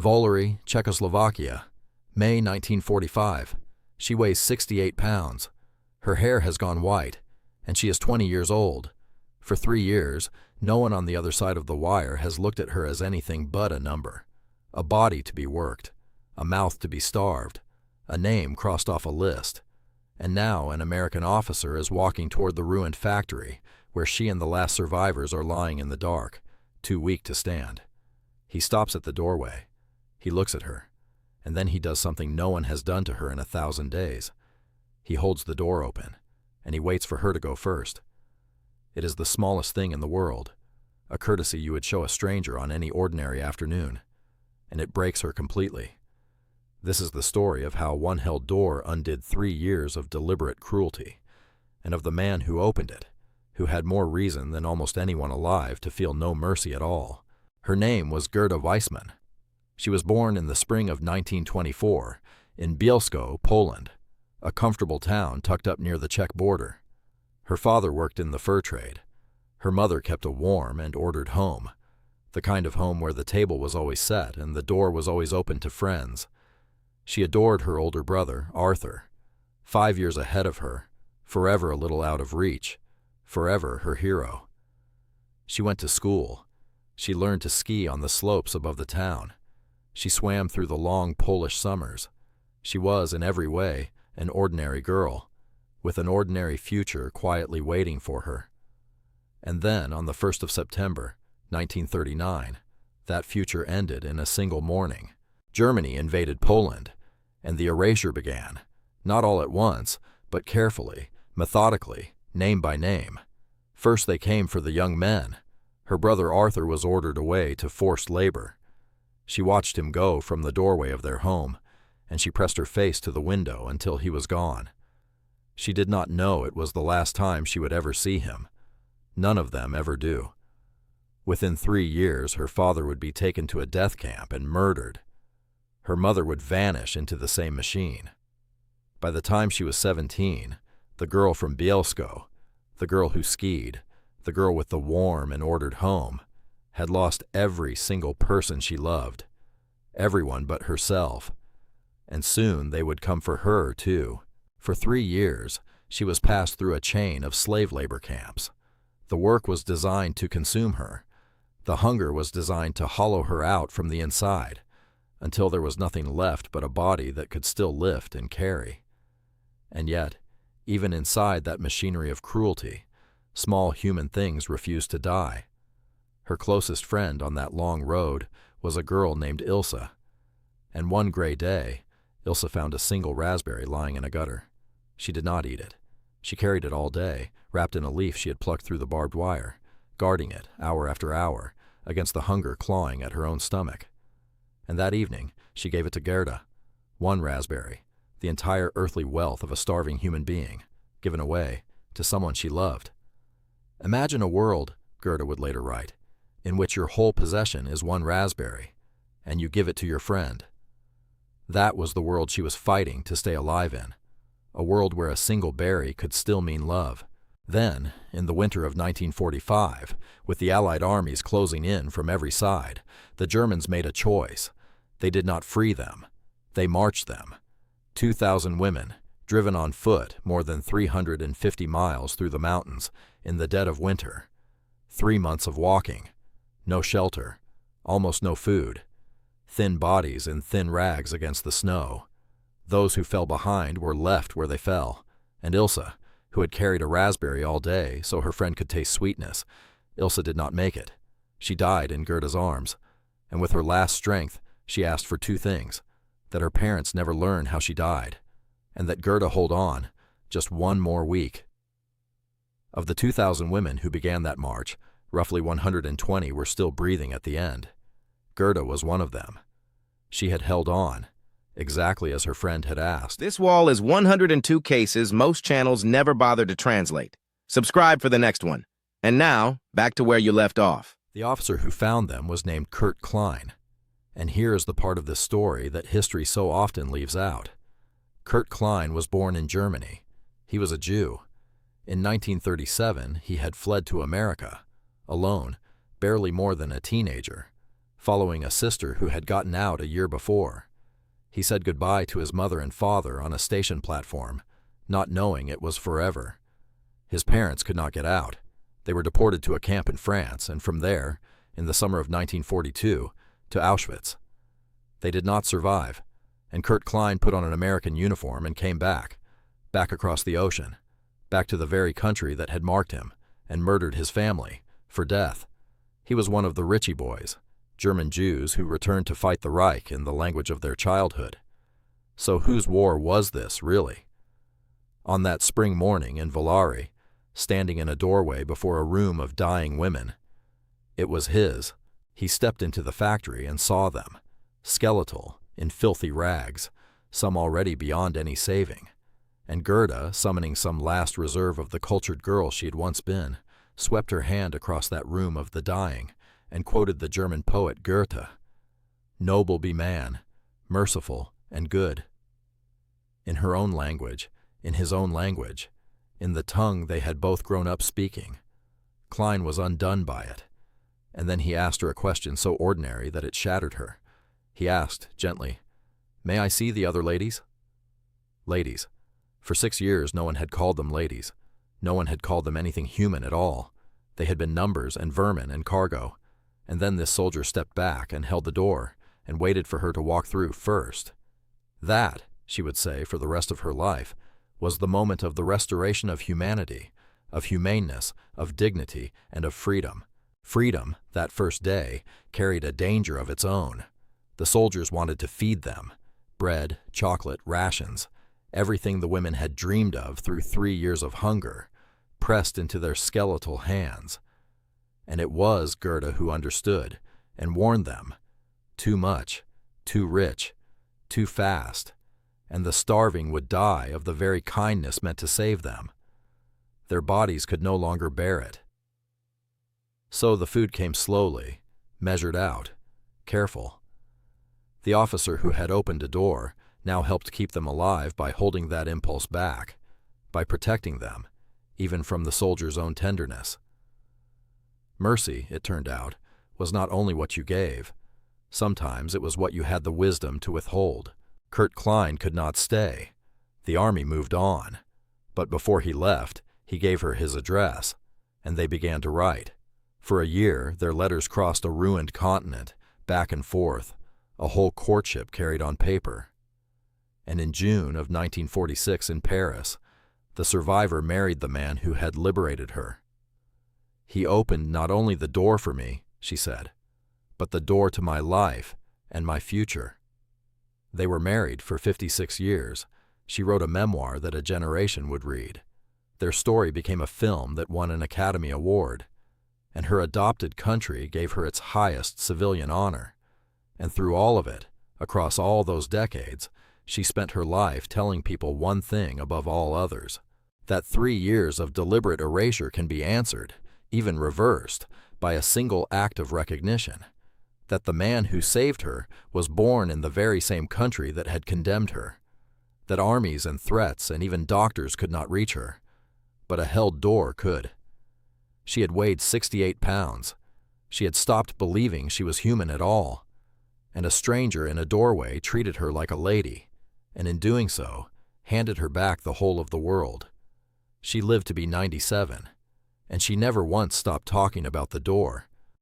Volary, Czechoslovakia, May 1945. She weighs 68 pounds. Her hair has gone white, and she is 20 years old. For 3 years, no one on the other side of the wire has looked at her as anything but a number. A body to be worked, a mouth to be starved, a name crossed off a list. And now an American officer is walking toward the ruined factory where she and the last survivors are lying in the dark, too weak to stand. He stops at the doorway. He looks at her, and then he does something no one has done to her in 1,000 days. He holds the door open, and he waits for her to go first. It is the smallest thing in the world, a courtesy you would show a stranger on any ordinary afternoon, and it breaks her completely. This is the story of how one held door undid 3 years of deliberate cruelty, and of the man who opened it, who had more reason than almost anyone alive to feel no mercy at all. Her name was Gerda Weissmann. She was born in the spring of 1924 in Bielsko, Poland, a comfortable town tucked up near the Czech border. Her father worked in the fur trade. Her mother kept a warm and ordered home, the kind of home where the table was always set and the door was always open to friends. She adored her older brother, Arthur, 5 years ahead of her, forever a little out of reach, forever her hero. She went to school. She learned to ski on the slopes above the town. She swam through the long Polish summers. She was, in every way, an ordinary girl, with an ordinary future quietly waiting for her. And then, on the 1st of September, 1939, that future ended in a single morning. Germany invaded Poland, and the erasure began, not all at once, but carefully, methodically, name by name. First they came for the young men. Her brother Arthur was ordered away to forced labor. She watched him go from the doorway of their home, and she pressed her face to the window until he was gone. She did not know it was the last time she would ever see him. None of them ever do. Within 3 years, her father would be taken to a death camp and murdered. Her mother would vanish into the same machine. By the time she was 17, the girl from Bielsko, the girl who skied, the girl with the warm and ordered home, had lost every single person she loved, everyone but herself. And soon they would come for her, too. For 3 years, she was passed through a chain of slave labor camps. The work was designed to consume her. The hunger was designed to hollow her out from the inside, until there was nothing left but a body that could still lift and carry. And yet, even inside that machinery of cruelty, small human things refused to die. Her closest friend on that long road was a girl named Ilse. And one gray day, Ilse found a single raspberry lying in a gutter. She did not eat it. She carried it all day, wrapped in a leaf she had plucked through the barbed wire, guarding it, hour after hour, against the hunger clawing at her own stomach. And that evening, she gave it to Gerda. One raspberry, the entire earthly wealth of a starving human being, given away to someone she loved. Imagine a world, Gerda would later write, in which your whole possession is one raspberry, and you give it to your friend. That was the world she was fighting to stay alive in, a world where a single berry could still mean love. Then, in the winter of 1945, with the Allied armies closing in from every side, the Germans made a choice. They did not free them. They marched them. 2,000 women, driven on foot more than 350 miles through the mountains in the dead of winter. 3 months of walking. No shelter. Almost no food. Thin bodies in thin rags against the snow. Those who fell behind were left where they fell, and Ilse, who had carried a raspberry all day so her friend could taste sweetness, Ilse did not make it. She died in Gerda's arms, and with her last strength, she asked for 2 things: that her parents never learn how she died, and that Gerda hold on just 1 more week. Of the 2,000 women who began that march, roughly 120 were still breathing at the end. Gerda was one of them. She had held on, exactly as her friend had asked. This wall is 102 cases most channels never bother to translate. Subscribe for the next one. And now, back to where you left off. The officer who found them was named Klein. And here is the part of this story that history so often leaves out. Klein was born in Germany. He was a Jew. In 1937, he had fled to America, alone, barely more than a teenager. following a sister who had gotten out a year before. He said goodbye to his mother and father on a station platform, not knowing it was forever. His parents could not get out. They were deported to a camp in France, and from there, in the summer of 1942, to Auschwitz. They did not survive, and Kurt Klein put on an American uniform and came back across the ocean, back to the very country that had marked him and murdered his family, for death. He was one of the Ritchie boys, German Jews who returned to fight the Reich in the language of their childhood. So whose war was this, really? On that spring morning in Volary, standing in a doorway before a room of dying women, it was his. He stepped into the factory and saw them, skeletal, in filthy rags, some already beyond any saving. And Gerda, summoning some last reserve of the cultured girl she had once been, swept her hand across that room of the dying and quoted the German poet Goethe, "Noble be man, merciful and good." In her own language, in his own language, in the tongue they had both grown up speaking. Klein was undone by it. And then he asked her a question so ordinary that it shattered her. He asked, gently, "May I see the other ladies?" Ladies. For 6 years no one had called them ladies. No one had called them anything human at all. They had been numbers and vermin and cargo. And then this soldier stepped back and held the door and waited for her to walk through first. That, she would say for the rest of her life, was the moment of the restoration of humanity, of humaneness, of dignity, and of freedom. Freedom, that first day, carried a danger of its own. The soldiers wanted to feed them. Bread, chocolate, rations, everything the women had dreamed of through 3 years of hunger, pressed into their skeletal hands. And it was Gerda who understood and warned them. Too much, too rich, too fast, and the starving would die of the very kindness meant to save them. Their bodies could no longer bear it. So the food came slowly, measured out, careful. The officer who had opened a door now helped keep them alive by holding that impulse back, by protecting them, even from the soldier's own tenderness. Mercy, it turned out, was not only what you gave. Sometimes it was what you had the wisdom to withhold. Kurt Klein could not stay. The army moved on. But before he left, he gave her his address, and they began to write. For a year, their letters crossed a ruined continent, back and forth, a whole courtship carried on paper. And in June of 1946 in Paris, the survivor married the man who had liberated her. "He opened not only the door for me," she said, "but the door to my life and my future." They were married for 56 years. She wrote a memoir that a generation would read. Their story became a film that won an Academy Award, and her adopted country gave her its highest civilian honor. And through all of it, across all those decades, she spent her life telling people one thing above all others, that 3 years of deliberate erasure can be answered, even reversed, by a single act of recognition, that the man who saved her was born in the very same country that had condemned her, that armies and threats and even doctors could not reach her, but a held door could. She had weighed 68 pounds. She had stopped believing she was human at all, and a stranger in a doorway treated her like a lady, and in doing so, handed her back the whole of the world. She lived to be 97, and she never once stopped talking about the door,